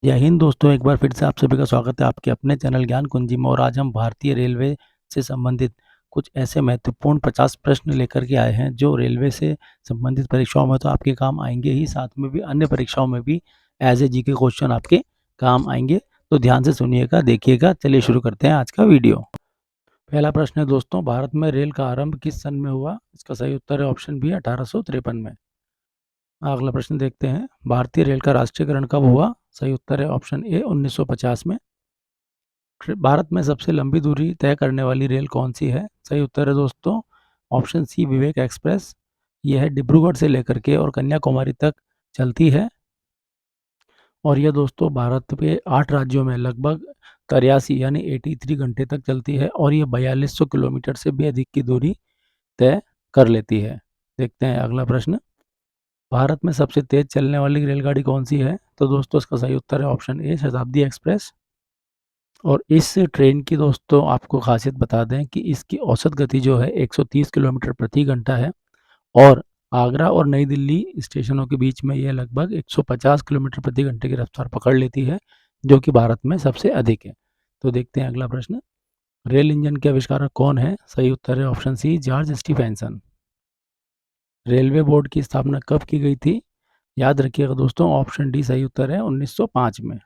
जय हिंद दोस्तों, एक बार फिर से आप सभी का स्वागत है आपके अपने चैनल ज्ञान कुंजी में। और आज हम भारतीय रेलवे से संबंधित कुछ ऐसे महत्वपूर्ण 50 प्रश्न लेकर के आए हैं जो रेलवे से संबंधित परीक्षाओं में तो आपके काम आएंगे ही, साथ में भी अन्य परीक्षाओं में भी एज ए जी के क्वेश्चन आपके काम आएंगे। तो ध्यान से सुनिएगा, देखिएगा। चलिए शुरू करते हैं आज का वीडियो। पहला प्रश्न है दोस्तों, भारत में रेल का आरंभ किस सन में हुआ? इसका सही उत्तर है ऑप्शन बी 1853 में। अगला प्रश्न देखते हैं, भारतीय रेल का राष्ट्रीयकरण कब हुआ? सही उत्तर है ऑप्शन ए 1950 में। भारत में सबसे लंबी दूरी तय करने वाली रेल कौन सी है? सही उत्तर है दोस्तों ऑप्शन सी विवेक एक्सप्रेस। यह डिब्रूगढ़ से लेकर के और कन्याकुमारी तक चलती है। और यह दोस्तों भारत के 8 राज्यों में लगभग 83 यानी 83 घंटे तक चलती है और यह 4200 किलोमीटर से भी अधिक की दूरी तय कर लेती है। देखते हैं अगला प्रश्न, भारत में सबसे तेज चलने वाली रेलगाड़ी कौन सी है? तो दोस्तों इसका सही उत्तर है ऑप्शन ए शताब्दी एक्सप्रेस। और इस ट्रेन की दोस्तों आपको खासियत बता दें कि इसकी औसत गति जो है 130 किलोमीटर प्रति घंटा है। और आगरा और नई दिल्ली स्टेशनों के बीच में यह लगभग 150 किलोमीटर प्रति घंटे की रफ्तार पकड़ लेती है, जो कि भारत में सबसे अधिक है। तो देखते हैं अगला प्रश्न, रेल इंजन के आविष्कारक कौन है? सही उत्तर है option C George Stephenson. Railway board की स्थापना कब की गई थी? याद रखिएगा दोस्तों ऑप्शन डी सही उत्तर है 1905 में।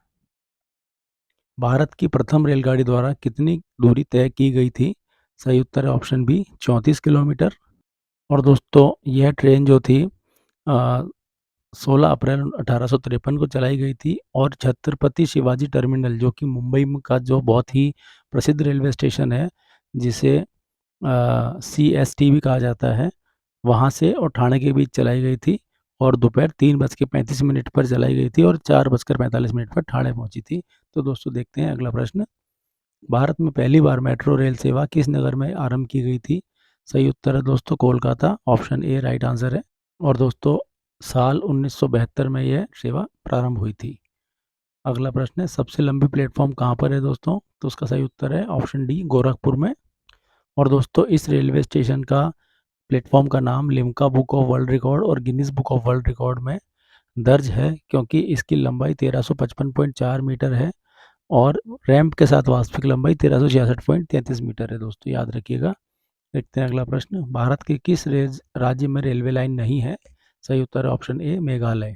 भारत की प्रथम रेलगाड़ी द्वारा कितनी दूरी तय की गई थी? सही उत्तर है ऑप्शन बी 34 किलोमीटर। और दोस्तों यह ट्रेन जो थी 16 अप्रैल 1853 को चलाई गई थी और छत्रपति शिवाजी टर्मिनल जो कि मुंबई का जो बहुत ही प्रसिद्ध रेलवे स्टेशन है, जिसे CST भी कहा जाता है, वहाँ से और ठाणे के बीच चलाई गई थी। और दोपहर 3:35 पर चलाई गई थी और 4:45 पर ठाणे पहुंची थी। तो दोस्तों देखते हैं अगला प्रश्न, भारत में पहली बार मेट्रो रेल सेवा किस नगर में आरंभ की गई थी? सही उत्तर है दोस्तों Kolkata, option A right answer है। और दोस्तों साल 1972 में यह सेवा प्रारंभ हुई थी। अगला प्रश्न है, सबसे लंबी प्लेटफॉर्म कहाँ पर है दोस्तों? तो उसका सही उत्तर है ऑप्शन डी गोरखपुर में। और दोस्तों इस रेलवे स्टेशन का प्लेटफॉर्म का नाम Limca book of world record और Guinness book of world record में दर्ज है, क्योंकि इसकी लंबाई 1355.4 मीटर है और रैंप के साथ वास्तविक लंबाई 1366.33 मीटर है। दोस्तों याद रखिएगा। देखते हैं अगला प्रश्न, भारत के किस राज्य में रेलवे लाइन नहीं है? सही उत्तर है ऑप्शन ए मेघालय।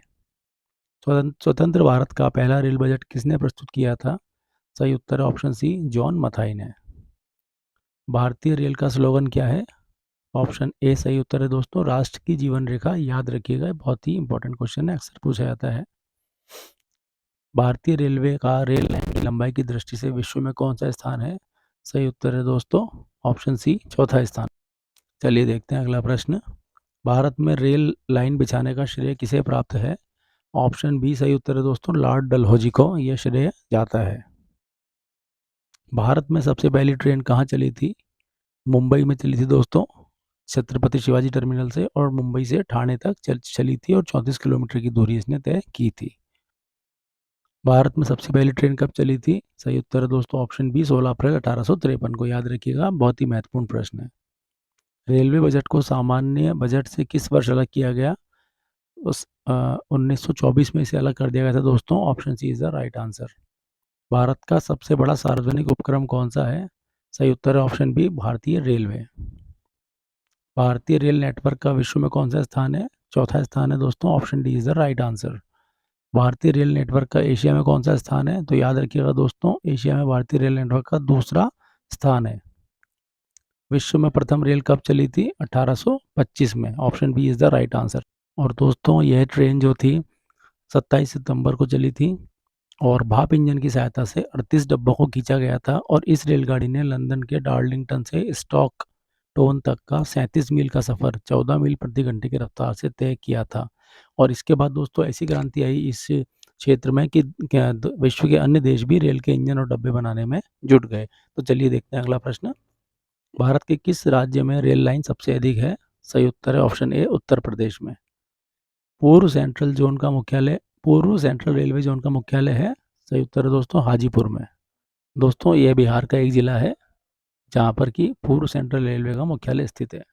स्वतंत्र भारत का पहला रेल बजट किसने प्रस्तुत किया था? सही उत्तर है ऑप्शन सी जॉन मथाई ने। भारतीय रेल का स्लोगन क्या है? ऑप्शन ए सही उत्तर है दोस्तों राष्ट्र की जीवन रेखा। याद रखिएगा, बहुत ही इंपॉर्टेंट क्वेश्चन है, अक्सर पूछा जाता है। भारतीय रेलवे का रेल लाइन की लंबाई की दृष्टि से विश्व में कौन सा स्थान है? सही उत्तर है दोस्तों ऑप्शन सी चौथा स्थान। चलिए देखते हैं अगला प्रश्न, भारत में रेल लाइन बिछाने का श्रेय किसे प्राप्त है? ऑप्शन बी सही उत्तर है दोस्तों लॉर्ड डलहौजी को यह श्रेय जाता है। भारत में सबसे पहली ट्रेन कहाँ चली थी? मुंबई में चली थी दोस्तों, छत्रपति शिवाजी टर्मिनल से, और मुंबई से ठाणे तक चली थी और 34 किलोमीटर की दूरी इसने तय की थी। भारत में सबसे पहली ट्रेन कब चली थी? सही उत्तर है दोस्तों ऑप्शन बी 16 अप्रैल 1853 को। याद रखिएगा, बहुत ही महत्वपूर्ण प्रश्न है। रेलवे बजट को सामान्य बजट से किस वर्ष अलग किया गया? उस 1924 में इसे अलग कर दिया गया था दोस्तों, option C is the right answer. भारत का सबसे बड़ा सार्वजनिक उपक्रम कौन सा है? सही उत्तर है ऑप्शन बी भारतीय रेलवे। भारतीय रेल नेटवर्क का विश्व में कौन सा स्थान है? चौथा स्थान है दोस्तों, option D is the right answer. भारतीय रेल नेटवर्क का एशिया में कौन सा स्थान है? तो याद रखिएगा दोस्तों एशिया में भारतीय रेल नेटवर्क का दूसरा स्थान है। विश्व में प्रथम रेल कब चली थी? 1825 में, option B is the right answer. और दोस्तों यह ट्रेन जो थी 27 सितंबर को चली थी और भाप इंजन की सहायता से 38 डब्बों को खींचा गया था। और इस रेलगाड़ी ने लंदन के डार्लिंगटन से स्टॉक टोन तक का 37 मील का सफ़र 14 मील प्रति घंटे की रफ्तार से तय किया था। और इसके बाद दोस्तों ऐसी क्रांति आई इस क्षेत्र में कि विश्व के अन्य देश भी रेल के इंजन और डब्बे बनाने में जुट गए। तो चलिए देखते हैं अगला प्रश्न, भारत के किस राज्य में रेल लाइन सबसे अधिक है? सही उत्तर है ऑप्शन ए उत्तर प्रदेश में। पूर्व सेंट्रल रेलवे जोन का मुख्यालय है, सही उत्तर है दोस्तों हाजीपुर में। दोस्तों यह बिहार का एक ज़िला है जहाँ पर कि पूर्व सेंट्रल रेलवे का मुख्यालय स्थित है।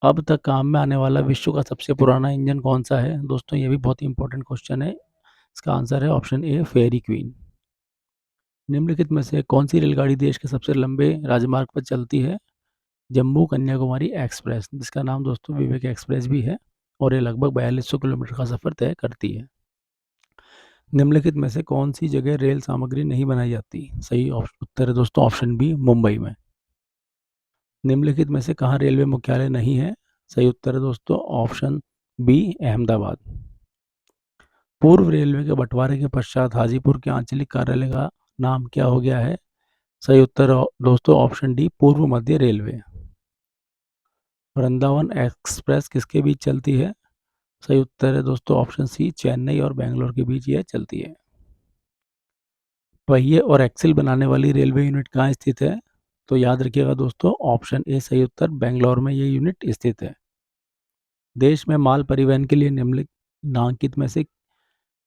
अब तक काम में आने वाला विश्व का सबसे पुराना इंजन कौन सा है? दोस्तों ये भी बहुत ही इंपॉर्टेंट क्वेश्चन है। इसका आंसर है ऑप्शन ए फेयरी क्वीन। निम्नलिखित में से कौन सी रेलगाड़ी देश के सबसे लंबे राजमार्ग पर चलती है? जम्मू कन्याकुमारी एक्सप्रेस, जिसका नाम दोस्तों विवेक एक्सप्रेस भी है, और ये लगभग 4200 किलोमीटर का सफर तय करती है। निम्नलिखित में से कौन सी जगह रेल सामग्री नहीं बनाई जाती? सही उत्तर है दोस्तों ऑप्शन बी मुंबई में। निम्नलिखित में से कहाँ रेलवे मुख्यालय नहीं है? सही उत्तर है दोस्तों ऑप्शन बी अहमदाबाद। पूर्व रेलवे के बंटवारे के पश्चात हाजीपुर के आंचलिक कार्यालय का नाम क्या हो गया है? सही उत्तर दोस्तों ऑप्शन डी पूर्व मध्य रेलवे। वृंदावन एक्सप्रेस किसके बीच चलती है? सही उत्तर है दोस्तों ऑप्शन सी चेन्नई और बेंगलोर के बीच यह चलती है। पहिए और एक्सिल बनाने वाली रेलवे यूनिट कहाँ स्थित है? तो याद रखिएगा दोस्तों ऑप्शन ए सही उत्तर बेंगलोर में ये यूनिट स्थित है। देश में माल परिवहन के लिए निम्नलिखित में से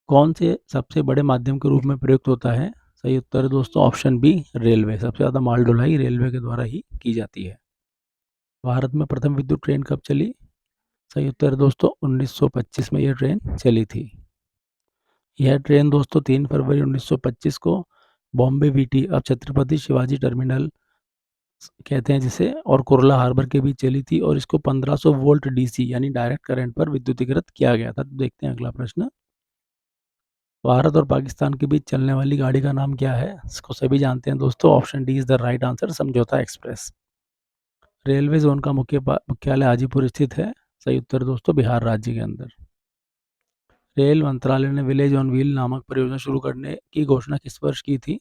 कौन से सबसे बड़े माध्यम के रूप में प्रयुक्त होता है? सही उत्तर है दोस्तों ऑप्शन बी रेलवे। सबसे ज़्यादा माल ढुलाई रेलवे के द्वारा ही की जाती है। भारत में प्रथम विद्युत ट्रेन कब चली? सही उत्तर है दोस्तों 1925 में यह ट्रेन चली थी। यह ट्रेन दोस्तों 3 फरवरी 1925 को बॉम्बे वीटी, अब छत्रपति शिवाजी टर्मिनल कहते हैं जिसे, और कुर्ला हार्बर के बीच चली थी, और इसको 1500 वोल्ट डीसी यानी डायरेक्ट करंट पर विद्युतीकृत किया गया था। तो देखते हैं अगला प्रश्न। भारत और पाकिस्तान के बीच चलने वाली गाड़ी का नाम क्या है? इसको सभी जानते हैं दोस्तों, option D is the right answer समझौता एक्सप्रेस। रेलवे जोन का मुख्यालय हाजीपुर स्थित है। सही उत्तर दोस्तों बिहार राज्य के अंदर। रेल मंत्रालय ने विलेज ऑन व्हील नामक परियोजना शुरू करने की घोषणा किस वर्ष की थी?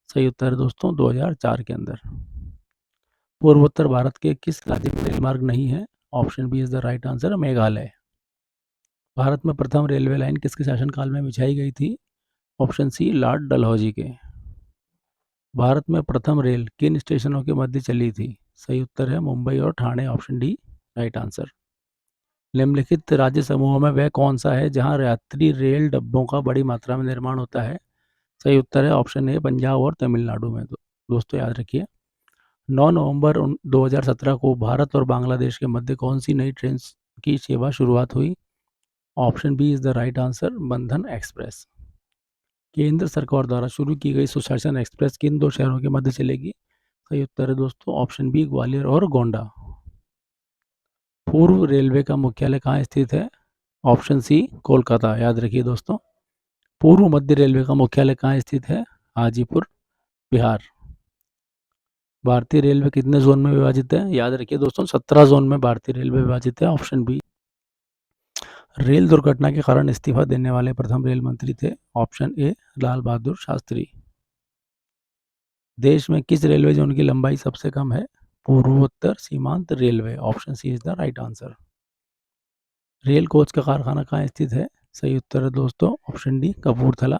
सही उत्तर है दोस्तों 2004 के अंदर। पूर्वोत्तर भारत के किस राज्य में रेल मार्ग नहीं है? Option B is the right answer Meghalaya. भारत में प्रथम रेलवे लाइन किसके शासनकाल में बिछाई गई थी? ऑप्शन सी लॉर्ड डलहौजी के। भारत में प्रथम रेल किन स्टेशनों के मध्य चली थी? सही उत्तर है मुंबई और Thane, option D right answer. निम्नलिखित राज्य समूहों में वह कौन सा है जहां यात्री रेल डब्बों का बड़ी मात्रा में निर्माण होता है? सही उत्तर है ऑप्शन ए पंजाब और तमिलनाडु में। दोस्तों याद रखिए 9 नवंबर 2017 को भारत और बांग्लादेश के मध्य कौन सी नई ट्रेन की सेवा शुरुआत हुई? Option B is the right answer Bandhan Express. केंद्र सरकार द्वारा शुरू की गई सुशासन एक्सप्रेस किन दो शहरों के मध्य चलेगी? सही उत्तर है दोस्तों ऑप्शन बी ग्वालियर और गोंडा। पूर्व रेलवे का मुख्यालय कहाँ स्थित है? Option C Kolkata. याद रखिए दोस्तों पूर्व मध्य रेलवे का मुख्यालय कहाँ स्थित है? हाजीपुर बिहार। भारतीय रेलवे कितने जोन में विभाजित है? याद रखिए दोस्तों 17 जोन में भारतीय रेलवे विभाजित है, ऑप्शन बी। रेल दुर्घटना के कारण इस्तीफा देने वाले प्रथम रेल मंत्री थे? Option A Lal Bahadur Shastri. देश में किस रेलवे जोन की लंबाई सबसे कम है? पूर्वोत्तर सीमांत railway, option C is the right answer. रेल कोच का कारखाना कहाँ स्थित है? सही उत्तर है दोस्तों ऑप्शन डी कपूरथला।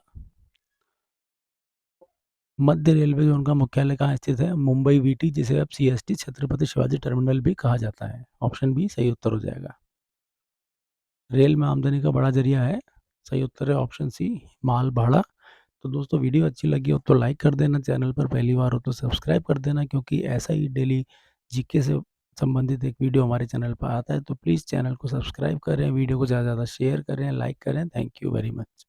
मध्य रेलवे जोन का मुख्यालय कहाँ स्थित है? मुंबई वीटी, जिसे अब सीएसटी छत्रपति शिवाजी टर्मिनल भी कहा जाता है, ऑप्शन बी सही उत्तर हो जाएगा। रेल में आमदनी का बड़ा जरिया है? सही उत्तर है ऑप्शन सी माल भाड़ा। तो दोस्तों वीडियो अच्छी लगी हो तो लाइक कर देना, चैनल पर पहली बार हो तो सब्सक्राइब कर देना, क्योंकि ऐसा ही डेली जीके से संबंधित एक वीडियो हमारे चैनल पर आता है। तो प्लीज़ चैनल को सब्सक्राइब करें, वीडियो को ज़्यादा से ज़्यादा शेयर करें, लाइक करें। Thank you very much.